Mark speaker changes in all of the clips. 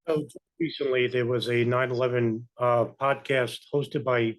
Speaker 1: So recently, there was a 9/11 podcast hosted by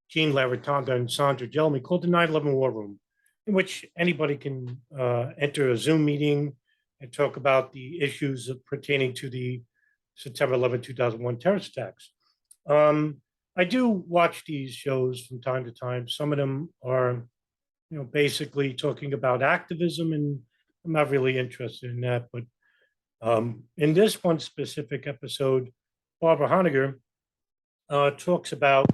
Speaker 1: Gene Laratonga and Sandra Gelmy called the 9/11 War Room, in which anybody can enter a Zoom meeting and talk about the issues pertaining to the September 11, 2001 terrorist attacks. Um, I do watch these shows from time to time. Some of them are, basically talking about activism, and I'm not really interested in that. But in this one specific episode, Barbara Honegger talks about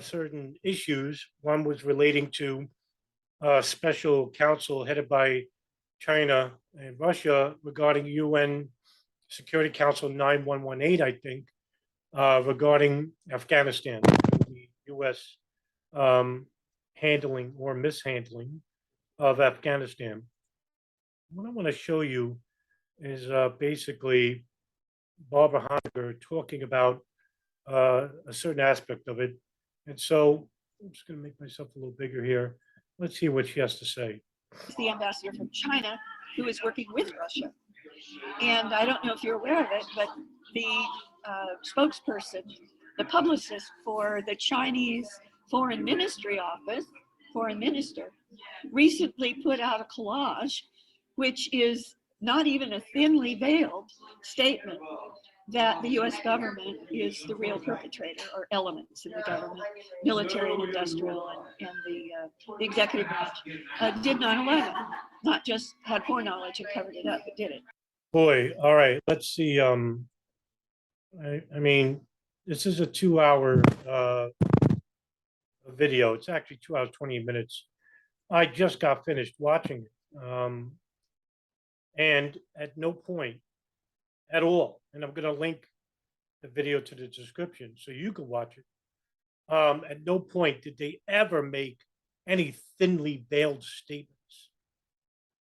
Speaker 1: certain issues. One was relating to special council headed by China and Russia regarding UN Security Council 9118, I think, regarding Afghanistan, the U.S. Handling or mishandling of Afghanistan. What I want to show you is basically Barbara Honegger talking about a certain aspect of it. And so I'm just going to make myself a little bigger here. Let's see what she has to say.
Speaker 2: The ambassador from China who is working with Russia. And I don't know if you're aware of it, but the spokesperson, the publicist for the Chinese Foreign Ministry office, foreign minister, recently put out a collage, which is not even a thinly veiled statement that the US government is the real perpetrator, or elements in the government, military and industrial, and the executive branch, did 9/11. Not just had foreknowledge and covered it up, but did it.
Speaker 1: Boy, all right, let's see. I mean, this is a 2 hour video. It's actually 2 hours, 20 minutes. I just got finished watching it. And at no point at all, and I'm going to link the video to the description so you can watch it. At no point did they ever make any thinly veiled statements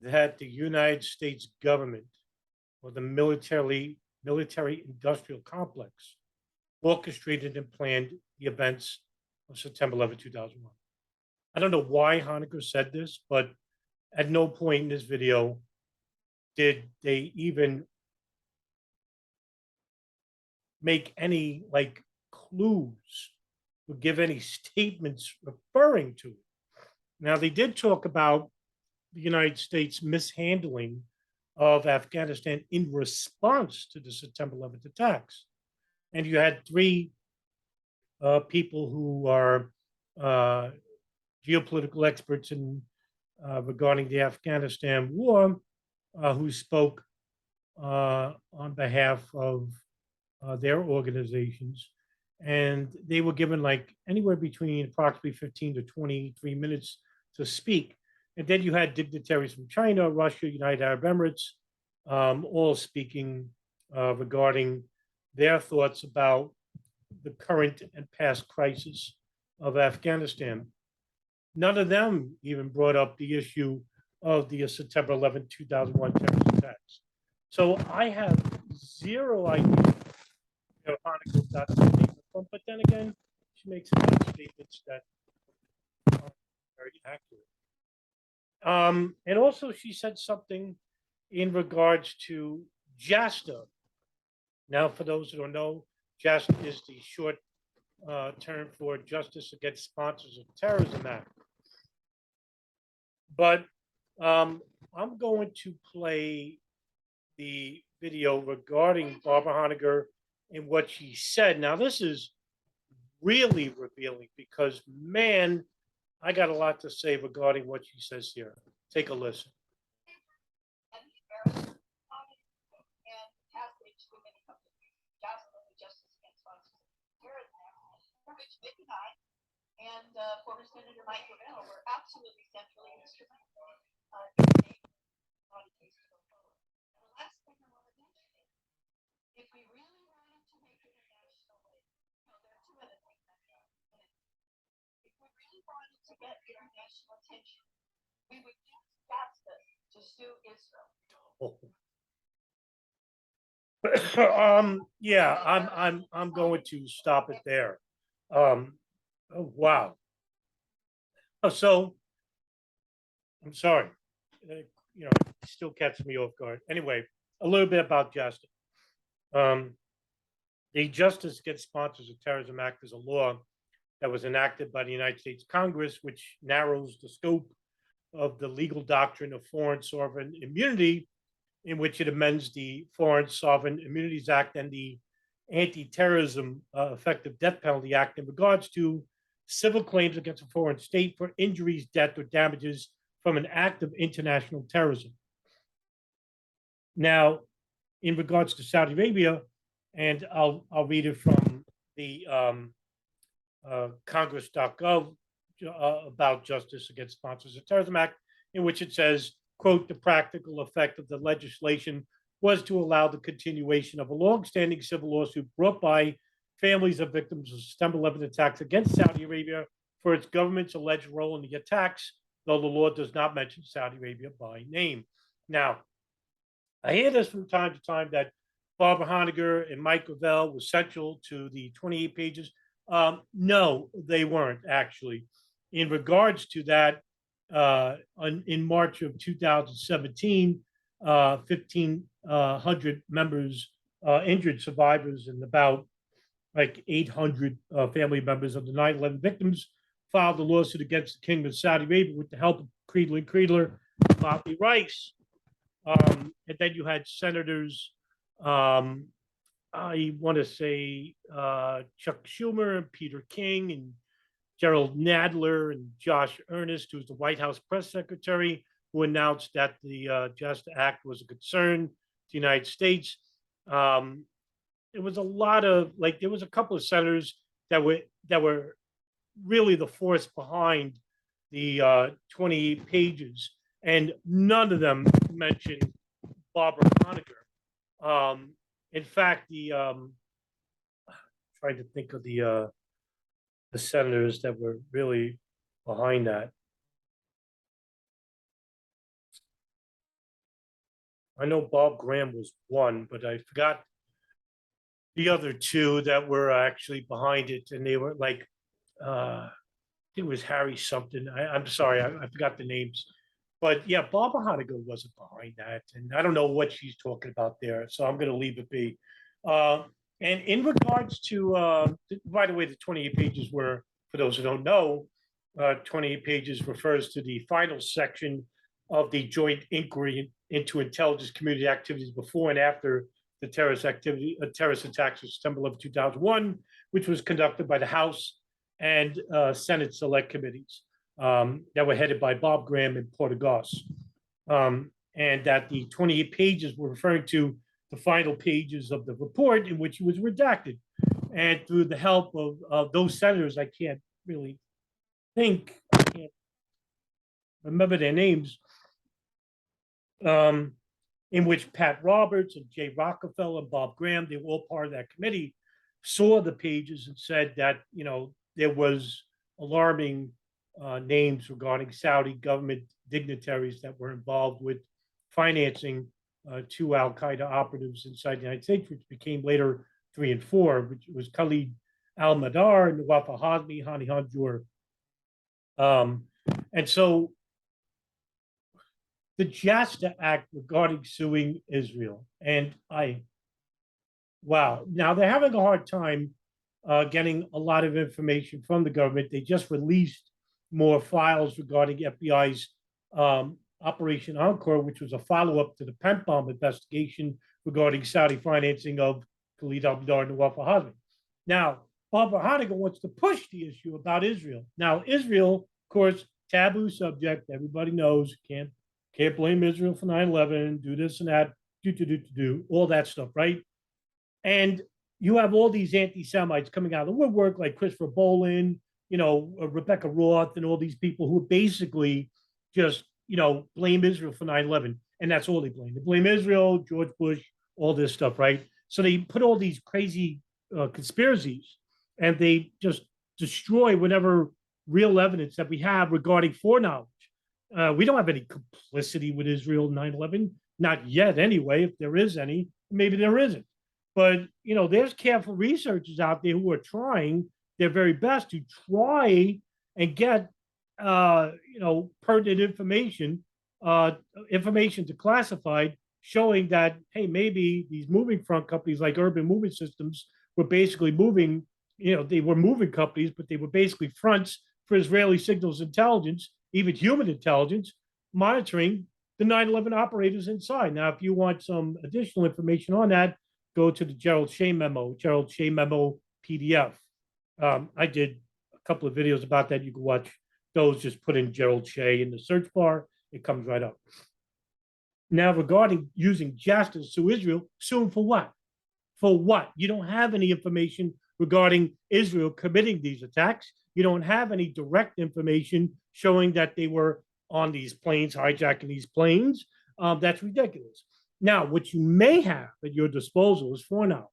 Speaker 1: that the United States government or the military industrial complex orchestrated and planned the events of September 11, 2001. I don't know why Honegger said this, but at no point in this video did they even make any clues or give any statements referring to it. Now, they did talk about the United States mishandling of Afghanistan in response to the September 11th attacks. And you had three people who are geopolitical experts in regarding the Afghanistan war who spoke on behalf of their organizations. And they were given anywhere between approximately 15 to 23 minutes to speak. And then you had dignitaries from China, Russia, United Arab Emirates, all speaking regarding their thoughts about the current and past crisis of Afghanistan. None of them even brought up the issue of the September 11, 2001 terrorist attacks. So I have zero idea where Honegger got the statement from, but then again, she makes a lot of statements that aren't very accurate. And also, she said something in regards to JASTA. Now, for those who don't know, JASTA is the short term for Justice Against Sponsors of Terrorism Act. But I'm going to play the video regarding Barbara Honegger and what she said. Now, this is really revealing because, man, I got a lot to say regarding what she says here. Take a listen.
Speaker 2: And former Senator Mike Gravel were absolutely centrally instrumental the last thing I want to mention is, if we really wanted to make international aid, there are two other things I'm going to mention. If we really wanted to get international attention, we would use JASTA to sue Israel.
Speaker 1: Yeah, I'm going to stop it there. Oh wow. Oh, so I'm sorry. It still catches me off guard. Anyway, a little bit about JASTA. Um, the Justice Against Sponsors of Terrorism Act is a law that was enacted by the United States Congress, which narrows the scope of the legal doctrine of foreign sovereign immunity, in which it amends the Foreign Sovereign Immunities Act and the Anti-Terrorism Effective Death Penalty Act in regards to civil claims against a foreign state for injuries, death, or damages from an act of international terrorism. Now, in regards to Saudi Arabia, and I'll read it from the Congress.gov about Justice Against Sponsors of Terrorism Act, in which it says, quote, the practical effect of the legislation was to allow the continuation of a longstanding civil lawsuit brought by families of victims of September 11 attacks against Saudi Arabia for its government's alleged role in the attacks, though the law does not mention Saudi Arabia by name. Now, I hear this from time to time that Barbara Honegger and Mike Gravel was central to the 28 pages. No, they weren't actually. In regards to that, in March of 2017, 1,500 members, injured survivors, and about like 800 family members of the 9/11 victims filed a lawsuit against the Kingdom of Saudi Arabia with the help of Creedler, Motley Rice. And then you had senators, I want to say Chuck Schumer and Peter King and Gerald Nadler and Josh Earnest, who's the White House press secretary, who announced that the JUST Act was a concern to the United States. It was a lot of there was a couple of senators that were really the force behind the 28 pages, and none of them mentioned Barbara Honegger. In fact, trying to think of the senators that were really behind that. I know Bob Graham was one, but I forgot the other two that were actually behind it, and they were like, I think it was Harry something. I'm sorry, I forgot the names. But yeah, Barbara Honegger wasn't behind that, and I don't know what she's talking about there, so I'm going to leave it be. And in regards to, by the way, the 28 pages were, for those who don't know, 28 pages refers to the final section of the joint inquiry into intelligence community activities before and after the terrorist attacks of September 11, 2001, which was conducted by the House and Senate Select Committees that were headed by Bob Graham and Porter Goss. And that the 28 pages were referring to the final pages of the report in which it was redacted. And through the help of those senators, I can't really think, I can't remember their names, in which Pat Roberts and Jay Rockefeller and Bob Graham, they were all part of that committee, saw the pages and said that, you know, there was alarming names regarding Saudi government dignitaries that were involved with financing two Al-Qaeda operatives inside the United States, which became later 3 and 4, which was Khalid al-Madar and Nawaf al-Hazmi, Hani Hanjour. And so the JASTA Act regarding suing Israel, and wow, now they're having a hard time getting a lot of information from the government. They just released more files regarding FBI's Operation Encore, which was a follow-up to the Pent Bomb investigation regarding Saudi financing of Khalid al-Madar and Nawaf al-Hazmi. Now, Barbara Honegger wants to push the issue about Israel. Now, Israel, of course, taboo subject. Everybody knows can't blame Israel for 9/11. Do this and that. Do all that stuff, right? And you have all these anti-Semites coming out of the woodwork, like Christopher Bolin, you know, Rebecca Roth, and all these people who basically just, you know, blame Israel for 9/11, and that's all they blame. They blame Israel, George Bush, all this stuff, right? So they put all these crazy conspiracies, and they just destroy whatever real evidence that we have regarding foreknowledge. We don't have any complicity with Israel in 9/11, not yet anyway. If there is any, maybe there isn't. But, you know, there's careful researchers out there who are trying their very best to try and get, you know, pertinent information, information declassified showing that, hey, maybe these moving front companies like Urban Moving Systems were basically moving, they were moving companies, but they were basically fronts for Israeli signals intelligence, even human intelligence, monitoring the 9/11 operators inside. Now, if you want some additional information on that, go to the Gerald Shea memo PDF. I did a couple of videos about that. You can watch those. Just put in Gerald Shea in the search bar. It comes right up. Now, regarding using JASTA to sue Israel, sue them for what? For what? You don't have any information regarding Israel committing these attacks. You don't have any direct information showing that they were on these planes, hijacking these planes. That's ridiculous. Now, what you may have at your disposal is foreknowledge.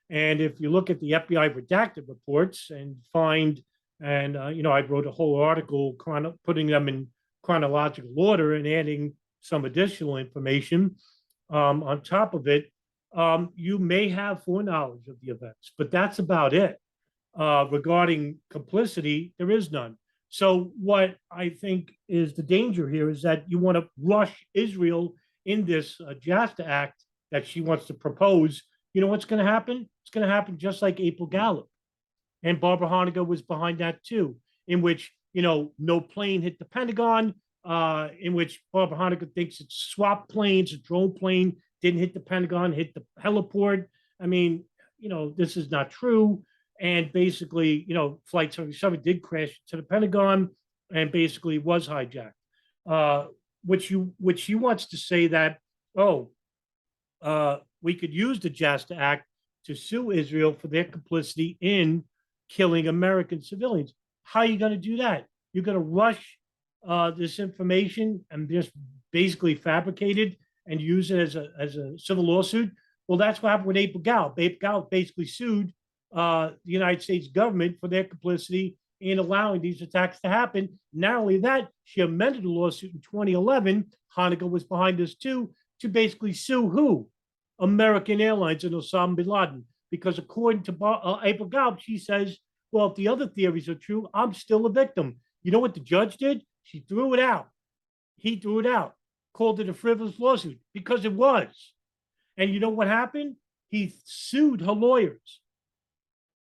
Speaker 1: And if you look at the FBI redacted reports and find, and I wrote a whole article putting them in chronological order and adding some additional information on top of it, you may have foreknowledge of the events, but that's about it. Regarding complicity, there is none. So what I think is the danger here is that you want to rush Israel in this JASTA Act that she wants to propose. You know what's going to happen? It's going to happen just like April Gallup. And Barbara Honegger was behind that too, in which, no plane hit the Pentagon, in which Barbara Honegger thinks it's swap planes, a drone plane didn't hit the Pentagon, hit the heliport. I mean, this is not true. And basically, Flight 77 did crash to the Pentagon and basically was hijacked. Which she wants to say that, we could use the JASTA Act to sue Israel for their complicity in killing American civilians. How are you going to do that? You're going to rush this information and just basically fabricate it and use it as a civil lawsuit. Well, that's what happened with April Gallup. April Gallup basically sued the United States government for their complicity in allowing these attacks to happen. Not only that, she amended the lawsuit in 2011. Honegger was behind this too, to basically sue who? American Airlines and Osama bin Laden. Because according to April Gallup, she says, well, if the other theories are true, I'm still a victim. You know what the judge did? She threw it out. He threw it out, called it a frivolous lawsuit because it was. And you know what happened? He sued her lawyers.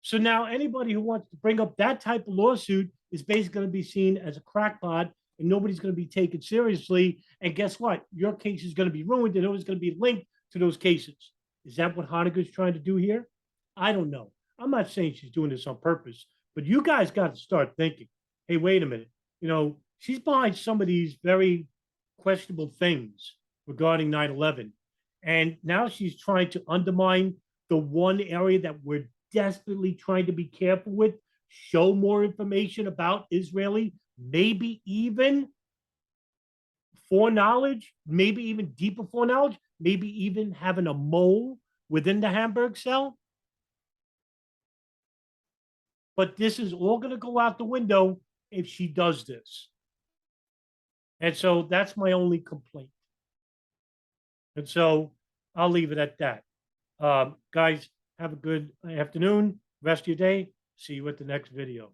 Speaker 1: So now anybody who wants to bring up that type of lawsuit is basically going to be seen as a crackpot and nobody's going to be taken seriously. And guess what? Your case is going to be ruined and nobody's going to be linked to those cases. Is that what Honegger's trying to do here? I don't know. I'm not saying she's doing this on purpose, but you guys got to start thinking, hey, wait a minute. She's behind some of these very questionable things regarding 9/11. And now she's trying to undermine the one area that we're desperately trying to be careful with, show more information about Israeli, maybe even foreknowledge, maybe even deeper foreknowledge, maybe even having a mole within the Hamburg cell. But this is all going to go out the window if she does this. And so that's my only complaint. And so I'll leave it at that. Guys, have a good afternoon, rest of your day. See you at the next video.